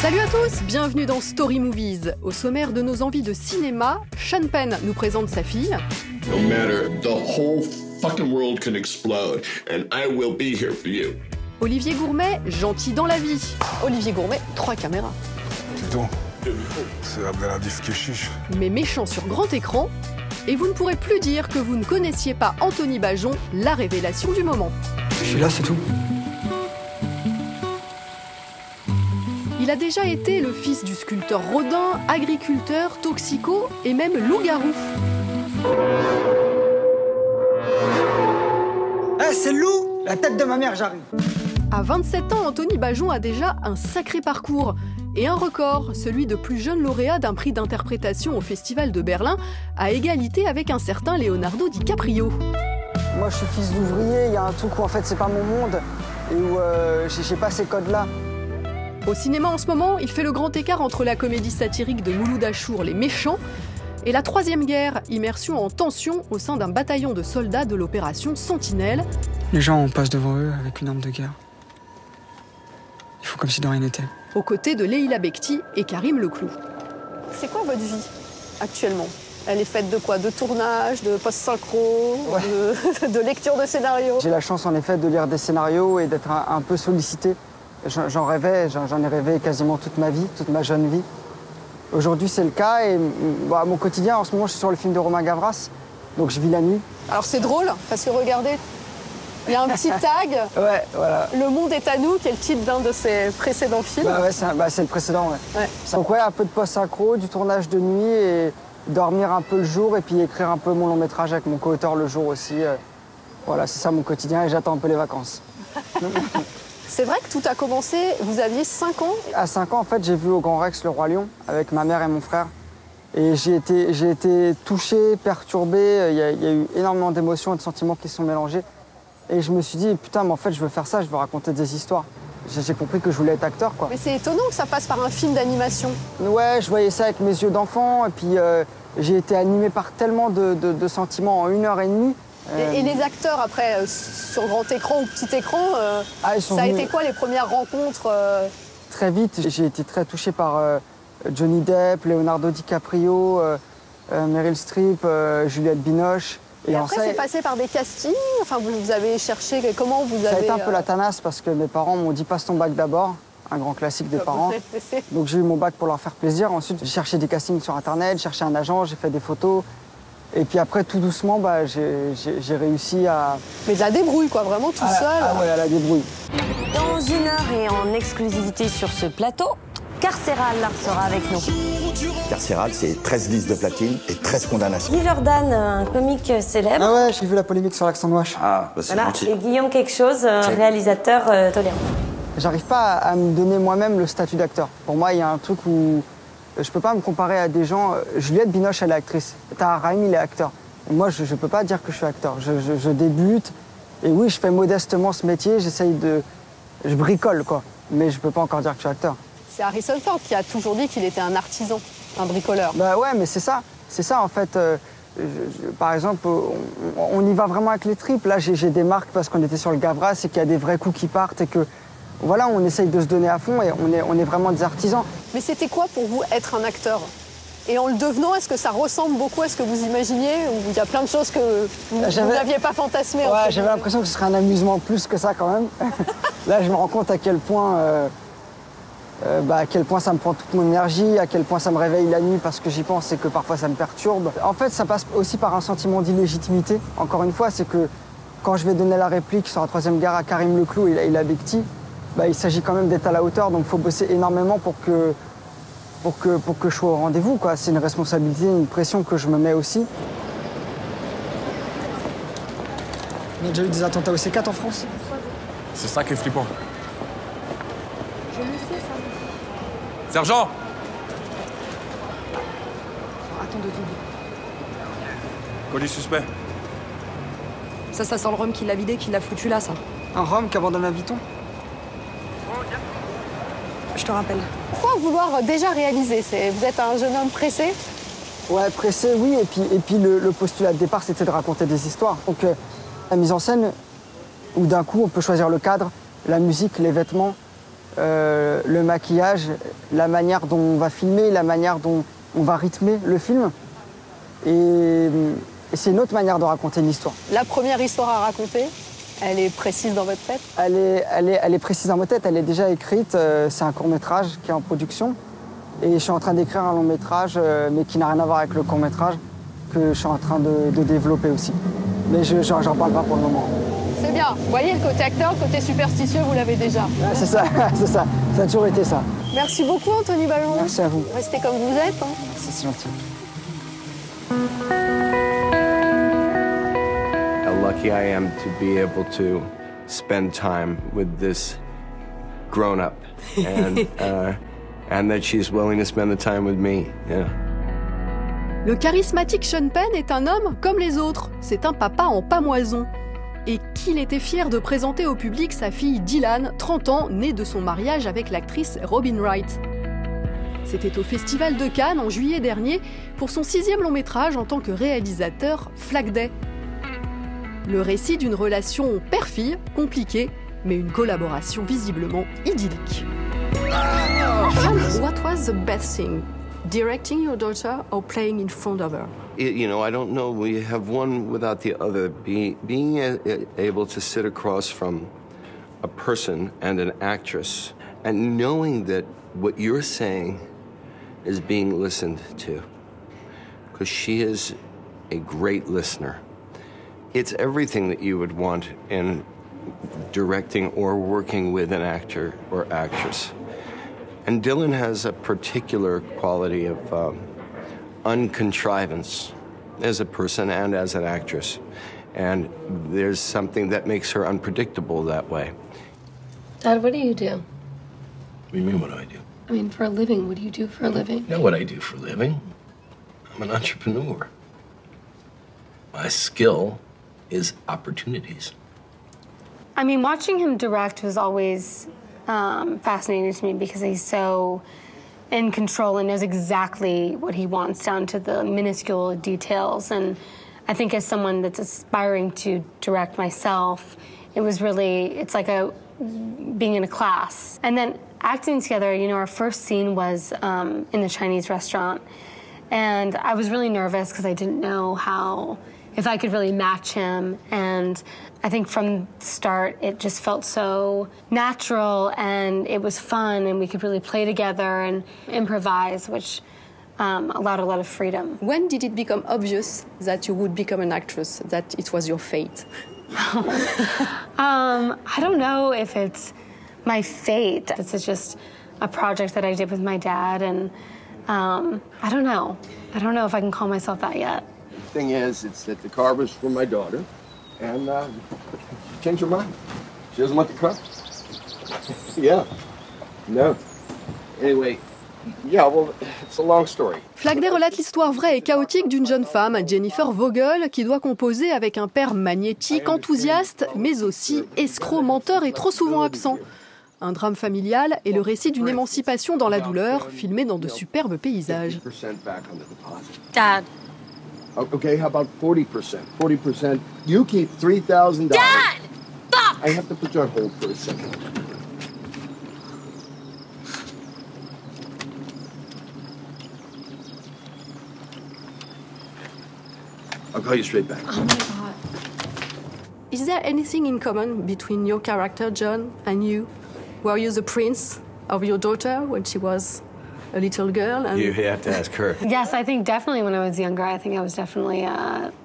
Salut à tous, bienvenue dans Story Movies. Au sommaire de nos envies de cinéma, Sean Penn nous présente sa fille. No matter, the whole fucking world can explode, and I will be here for you. Olivier Gourmet, gentil dans la vie. Olivier Gourmet, 3 caméras. Dis donc, c'est Abdeladif qui chiche. Mais méchant sur grand écran. Et vous ne pourrez plus dire que vous ne connaissiez pas Anthony Bajon, la révélation du moment. Je suis là, c'est tout. Il a déjà été le fils du sculpteur Rodin, agriculteur, toxico et même loup-garou. Eh, c'est le loup! La tête de ma mère, j'arrive. À 27 ans, Anthony Bajon a déjà un sacré parcours et un record, celui de plus jeune lauréat d'un prix d'interprétation au Festival de Berlin, à égalité avec un certain Leonardo DiCaprio. Moi, je suis fils d'ouvrier, il y a un truc où en fait c'est pas mon monde et où j'ai pas ces codes-là. Au cinéma en ce moment, il fait le grand écart entre la comédie satirique de Mouloud Achour, Les Méchants, et la Troisième Guerre, immersion en tension au sein d'un bataillon de soldats de l'opération Sentinelle. Les gens, on passe devant eux avec une arme de guerre. Ils font comme si de rien n'était. Aux côtés de Leïla Bekti et Karim Leclou. C'est quoi votre vie actuellement? Elle est faite de quoi? De tournage, de post-synchro, Ouais. de lecture de scénario? J'ai la chance en effet de lire des scénarios et d'être un peu sollicité. J'en rêvais, j'en ai rêvé quasiment toute ma vie, toute ma jeune vie. Aujourd'hui, c'est le cas et bah, mon quotidien, en ce moment, je suis sur le film de Romain Gavras, donc je vis la nuit. Alors c'est drôle, parce que regardez, il y a un petit tag, Ouais, voilà. Le monde est à nous, qui est le titre d'un de ses précédents films. Bah ouais, c'est le précédent, ouais. Ouais. Donc ouais, un peu de post-synchro, du tournage de nuit et dormir un peu le jour et puis écrire un peu mon long métrage avec mon co-auteur le jour aussi. Voilà, c'est ça mon quotidien et j'attends un peu les vacances. C'est vrai que tout a commencé, vous aviez 5 ans. À 5 ans, en fait, j'ai vu au Grand Rex Le Roi Lion avec ma mère et mon frère. Et j'ai été touché, perturbé. Il y a eu énormément d'émotions et de sentiments qui se sont mélangés. Et je me suis dit, putain, mais en fait, je veux faire ça, je veux raconter des histoires. J'ai compris que je voulais être acteur, quoi. Mais c'est étonnant que ça passe par un film d'animation. Ouais, je voyais ça avec mes yeux d'enfant. Et puis, j'ai été animé par tellement de sentiments en 1h30. Et les acteurs, après, sur grand écran ou petit écran, Ils sont ça a venus été quoi les premières rencontres très vite. J'ai été très touché par Johnny Depp, Leonardo DiCaprio, Meryl Streep, Juliette Binoche. Et après, c'est passé par des castings. Enfin, vous avez cherché comment vous avez. Ça a été un peu la tanasse parce que mes parents m'ont dit passe ton bac d'abord, un grand classique des parents. Donc j'ai eu mon bac pour leur faire plaisir. Ensuite, j'ai cherché des castings sur Internet, j'ai cherché un agent, j'ai fait des photos. Et puis après, tout doucement, bah, j'ai réussi à... Mais de la débrouille, quoi, vraiment tout seul. Ah ouais, à la débrouille. Dans 1 heure et en exclusivité sur ce plateau, Carcéral sera avec nous. Carcéral, c'est 13 listes de platine et 13 condamnations. Guy Jordan, un comique célèbre. Ah ouais, j'ai vu la polémique sur l'accent de Wash. Ah, bah c'est Voilà. gentil. Et Guillaume quelque chose, réalisateur tolérant. J'arrive pas à me donner moi-même le statut d'acteur. Pour moi, il y a un truc où je peux pas me comparer à des gens... Juliette Binoche, elle est actrice. Tahar Rahim, il est acteur. Et moi, je peux pas dire que je suis acteur. Je débute. Et oui, je fais modestement ce métier. J'essaye de... Je bricole, quoi. Mais je peux pas encore dire que je suis acteur. C'est Harrison Ford qui a toujours dit qu'il était un artisan, un bricoleur. Bah ouais, mais c'est ça. C'est ça, en fait. Par exemple, on y va vraiment avec les tripes. Là, j'ai des marques parce qu'on était sur le Gavras et qu'il y a des vrais coups qui partent et que... Voilà, on essaye de se donner à fond et on est vraiment des artisans. Mais c'était quoi pour vous être un acteur? Et en le devenant, est-ce que ça ressemble beaucoup à ce que vous imaginiez? Ou il y a plein de choses que vous n'aviez pas fantasmées? Ouais, j'avais l'impression que ce serait un amusement plus que ça quand même. Là, je me rends compte à quel point ça me prend toute mon énergie, à quel point ça me réveille la nuit parce que j'y pense et que parfois ça me perturbe. En fait, ça passe aussi par un sentiment d'illégitimité. Encore une fois, c'est que quand je vais donner la réplique sur la Troisième Guerre à Karim Leclou et Leïla Bekti, il s'agit quand même d'être à la hauteur, donc il faut bosser énormément pour que je sois au rendez-vous, quoi. C'est une responsabilité, une pression que je me mets aussi. On a déjà eu des attentats au C4 en France? C'est ça qui est flippant. Je le sais, ça. Sergent! Attends 2 secondes. Colis suspect. Ça sent le rhum qui l'a vidé, qui l'a foutu là, ça. Un Rome qui abandonne un Vuitton? Je te rappelle. Pourquoi vouloir déjà réaliser? Vous êtes un jeune homme pressé? Ouais, pressé, oui. Et puis le postulat de départ, c'était de raconter des histoires. Donc la mise en scène, où d'un coup, on peut choisir le cadre, la musique, les vêtements, le maquillage, la manière dont on va filmer, la manière dont on va rythmer le film. Et c'est une autre manière de raconter l'histoire. La première histoire à raconter, elle est précise dans votre tête? Elle est précise dans ma tête, elle est déjà écrite. C'est un court-métrage qui est en production. Et je suis en train d'écrire un long-métrage, mais qui n'a rien à voir avec le court-métrage, que je suis en train de développer aussi. Mais j'en parle pas pour le moment. C'est bien. Vous voyez, le côté acteur, le côté superstitieux, vous l'avez déjà. Ouais, c'est ça, c'est ça. Ça a toujours été ça. Merci beaucoup, Anthony Bajon. Merci à vous. Restez comme vous êtes. Hein. C'est gentil. How lucky I am to be able to spend time with this grown-up and that she's willing to spend the time with me. Yeah. Le charismatique Sean Penn est un homme comme les autres. C'est un papa en pamoison. Et qu'il était fier de présenter au public sa fille Dylan, 30 ans, née de son mariage avec l'actrice Robin Wright. C'était au Festival de Cannes en juillet dernier pour son 6e long métrage en tant que réalisateur, Flag Day. Le récit d'une relation père-fille, compliquée, mais une collaboration visiblement idyllique. What was the best thing? Directing your daughter or playing in front of her? You know, I don't know. We have one without the other. Being able to sit across from a person and an actress and knowing that what you're saying is being listened to, because she is a great listener. It's everything that you would want in directing or working with an actor or actress. And Dylan has a particular quality of uncontrivance as a person and as an actress. And there's something that makes her unpredictable that way. Dad, what do you do? What do you mean, what do I do? I mean, for a living, what do you do for a living? You know what I do for a living? I'm an entrepreneur. My skill is opportunities. I mean, watching him direct was always fascinating to me because he's so in control and knows exactly what he wants down to the minuscule details. And I think as someone that's aspiring to direct myself, it was really, it's like being in a class. And then acting together, you know, our first scene was in the Chinese restaurant. And I was really nervous because I didn't know if I could really match him. And I think from the start, it just felt so natural and it was fun and we could really play together and improvise, which allowed a lot of freedom. When did it become obvious that you would become an actress, that it was your fate? I don't know if it's my fate. This is just a project that I did with my dad and I don't know. I don't know if I can call myself that yet. The thing is, it's that the car was for my daughter, and she changed her mind. She doesn't want the car. Yeah. No. Anyway, yeah, well, it's a long story. Flag Day relate l'histoire vraie et chaotique d'une jeune femme, Jennifer Vogel, qui doit composer avec un père magnétique, enthousiaste, mais aussi escroc, menteur et trop souvent absent. Un drame familial et le récit d'une émancipation dans la douleur, filmé dans de superbes paysages. Dad. Okay, how about 40%? 40%. You keep $3,000. Dad! Fuck! I have to put you on hold for a second. I'll call you straight back. Oh my God. Is there anything in common between your character, John, and you? Were you the prince of your daughter when she was a little girl? And You have to ask her. Yes, I think definitely when I was younger, I think I was definitely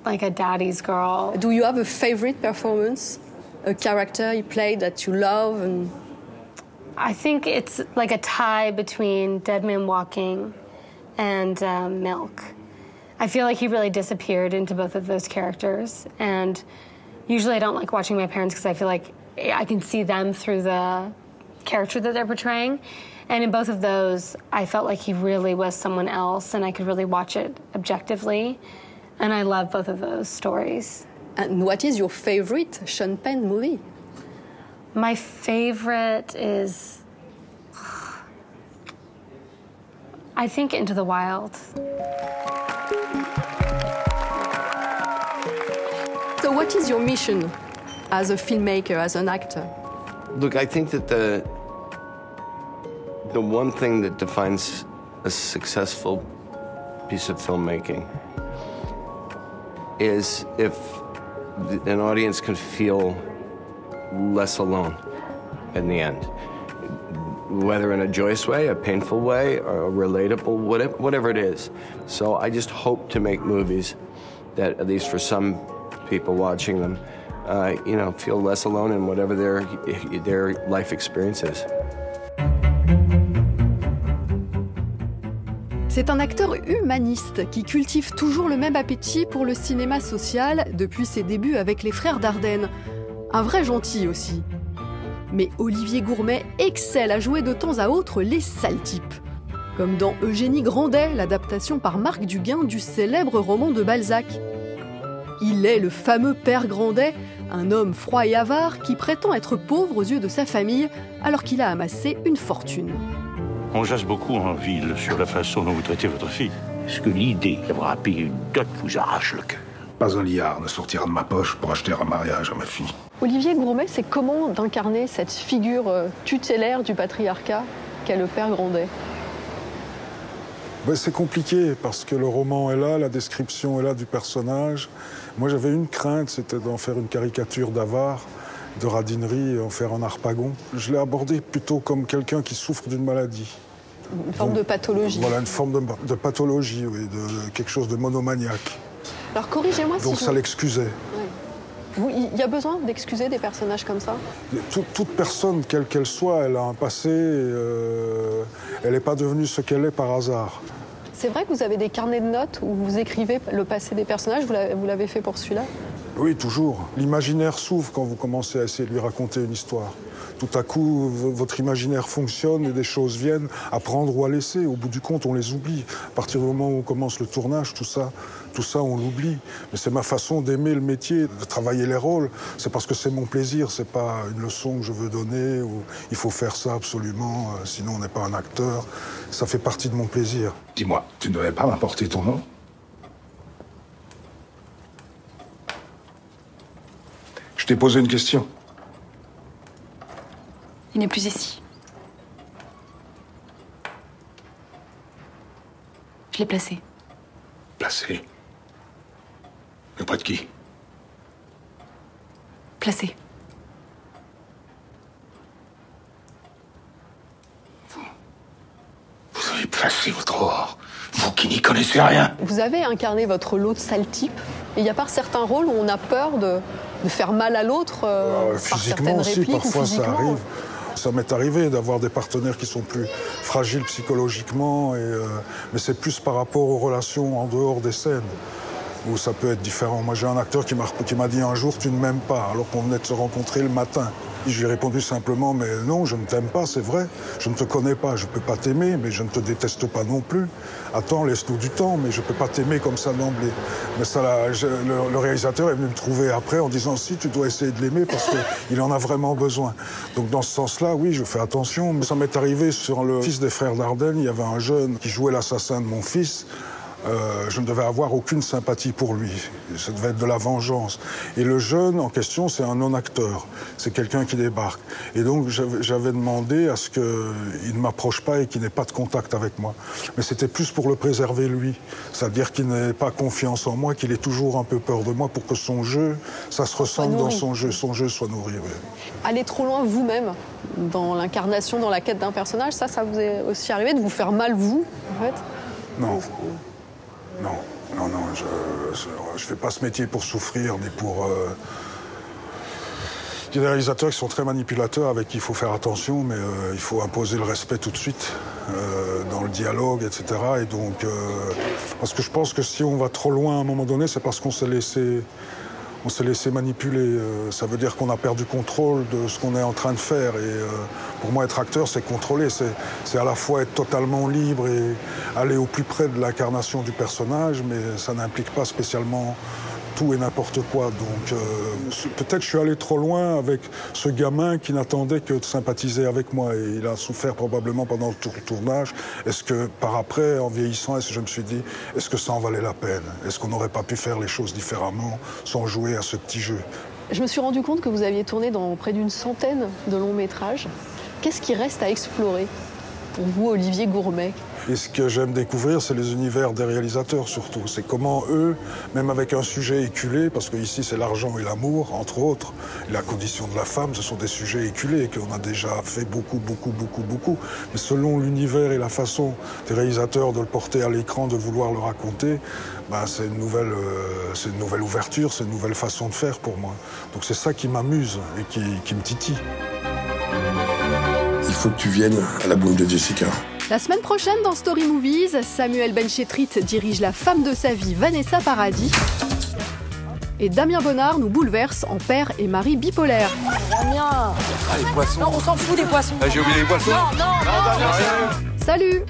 like a daddy's girl. do you have a favorite performance? A character you played that you love? And I think it's like a tie between Dead Man Walking and Milk. I feel like he really disappeared into both of those characters. And usually I don't like watching my parents because I feel like I can see them through the character that they're portraying. And in both of those, I felt like he really was someone else and I could really watch it objectively. And I love both of those stories. And what is your favorite Sean Penn movie? My favorite is, I think, Into the Wild. So what is your mission as a filmmaker, as an actor? Look, I think that The one thing that defines a successful piece of filmmaking is if an audience can feel less alone in the end. Whether in a joyous way, a painful way, or a relatable, whatever it is. So I just hope to make movies that, at least for some people watching them, feel less alone in whatever their life experience is. C'est un acteur humaniste qui cultive toujours le même appétit pour le cinéma social depuis ses débuts avec les frères Dardenne. Un vrai gentil aussi. Mais Olivier Gourmet excelle à jouer de temps à autre les sales types. Comme dans Eugénie Grandet, l'adaptation par Marc Duguin du célèbre roman de Balzac. Il est le fameux père Grandet, un homme froid et avare qui prétend être pauvre aux yeux de sa famille alors qu'il a amassé une fortune. On jase beaucoup en ville sur la façon dont vous traitez votre fille. Est-ce que l'idée d'avoir à payer une dot vous arrache le cœur? Pas un liard ne sortira de ma poche pour acheter un mariage à ma fille. Olivier Gourmet, c'est comment d'incarner cette figure tutélaire du patriarcat qu'est le père Grandet? C'est compliqué parce que le roman est là, la description est là du personnage. Moi j'avais une crainte, c'était d'en faire une caricature d'avare, de radinerie, en faire un harpagon. Je l'ai abordé plutôt comme quelqu'un qui souffre d'une maladie. Une forme de pathologie. Voilà, une forme de pathologie, oui, de quelque chose de monomaniaque. Alors corrigez-moi si donc ça l'excusait. Il y a besoin d'excuser des personnages comme ça? Toute personne, quelle qu'elle soit, elle a un passé, elle n'est pas devenue ce qu'elle est par hasard. C'est vrai que vous avez des carnets de notes où vous écrivez le passé des personnages, vous l'avez fait pour celui-là? Oui, toujours. L'imaginaire s'ouvre quand vous commencez à essayer de lui raconter une histoire. Tout à coup, votre imaginaire fonctionne et des choses viennent à prendre ou à laisser. Au bout du compte, on les oublie. À partir du moment où on commence le tournage, tout ça on l'oublie. Mais c'est ma façon d'aimer le métier, de travailler les rôles. C'est parce que c'est mon plaisir, c'est pas une leçon que je veux donner ou il faut faire ça absolument, sinon on n'est pas un acteur. Ça fait partie de mon plaisir. Dis-moi, tu ne devais pas m'apporter ton nom? Je t'ai posé une question. Il n'est plus ici. Je l'ai placé. Placé? Auprès de qui? Placé. Vous avez placé votre or. Vous qui n'y connaissez rien. Vous avez incarné votre lot de sale type. Et il y a pas certains rôles où on a peur de faire mal à l'autre par certaines aussi, répliques parfois ou physiquement. ça arrive. Ça m'est arrivé d'avoir des partenaires qui sont plus fragiles psychologiquement, mais c'est plus par rapport aux relations en dehors des scènes, où ça peut être différent. Moi j'ai un acteur qui m'a dit un jour « tu ne m'aimes pas », alors qu'on venait de se rencontrer le matin. Je lui ai répondu simplement « mais non, je ne t'aime pas, c'est vrai, je ne te connais pas, je ne peux pas t'aimer, mais je ne te déteste pas non plus. Attends, laisse-nous du temps, mais je ne peux pas t'aimer comme ça d'emblée. » Mais ça, le réalisateur est venu me trouver après en disant « si, tu dois essayer de l'aimer parce qu'il en a vraiment besoin. » Donc dans ce sens-là, oui, je fais attention. Mais ça m'est arrivé sur le fils des frères Dardenne, il y avait un jeune qui jouait l'assassin de mon fils. Je ne devais avoir aucune sympathie pour lui. Ça devait être de la vengeance. Et le jeune en question, c'est un non-acteur. C'est quelqu'un qui débarque. Et donc, j'avais demandé à ce qu'il ne m'approche pas et qu'il n'ait pas de contact avec moi. Mais c'était plus pour le préserver, lui. C'est-à-dire qu'il n'ait pas confiance en moi, qu'il ait toujours un peu peur de moi pour que son jeu, ça se ressente dans son jeu soit nourri. Oui. Aller trop loin vous-même, dans l'incarnation, dans la quête d'un personnage, ça vous est aussi arrivé de vous faire mal, vous, en fait? Non. Non, je fais pas ce métier pour souffrir, ni pour... Il y a des réalisateurs qui sont très manipulateurs, avec qui il faut faire attention, mais il faut imposer le respect tout de suite, dans le dialogue, etc. Et donc, parce que je pense que si on va trop loin à un moment donné, c'est parce qu'on s'est laissé manipuler. Ça veut dire qu'on a perdu contrôle de ce qu'on est en train de faire. Et pour moi, être acteur, c'est contrôler. C'est à la fois être totalement libre et aller au plus près de l'incarnation du personnage, mais ça n'implique pas spécialement tout et n'importe quoi. Donc peut-être je suis allé trop loin avec ce gamin qui n'attendait que de sympathiser avec moi. Et il a souffert probablement pendant le tournage. Est-ce que par après, en vieillissant, je me suis dit, est-ce que ça en valait la peine? Est-ce qu'on n'aurait pas pu faire les choses différemment sans jouer à ce petit jeu? Je me suis rendu compte que vous aviez tourné dans près d'une centaine de longs métrages. Qu'est-ce qui reste à explorer? pour vous, Olivier Gourmet? Et ce que j'aime découvrir, c'est les univers des réalisateurs surtout. C'est comment eux, même avec un sujet éculé, parce qu'ici c'est l'argent et l'amour, entre autres, et la condition de la femme, ce sont des sujets éculés qu'on a déjà fait beaucoup. Mais selon l'univers et la façon des réalisateurs de le porter à l'écran, de vouloir le raconter, ben c'est une nouvelle ouverture, c'est une nouvelle façon de faire pour moi. Donc c'est ça qui m'amuse et qui me titille. Il faut que tu viennes à la boum de Jessica. La semaine prochaine, dans Story Movies, Samuel Benchetrit dirige la femme de sa vie, Vanessa Paradis. Et Damien Bonnard nous bouleverse en père et mari bipolaire. Damien. Ah, les poissons. Non, on s'en fout des poissons. Ah, j'ai oublié les poissons. Non. Salut!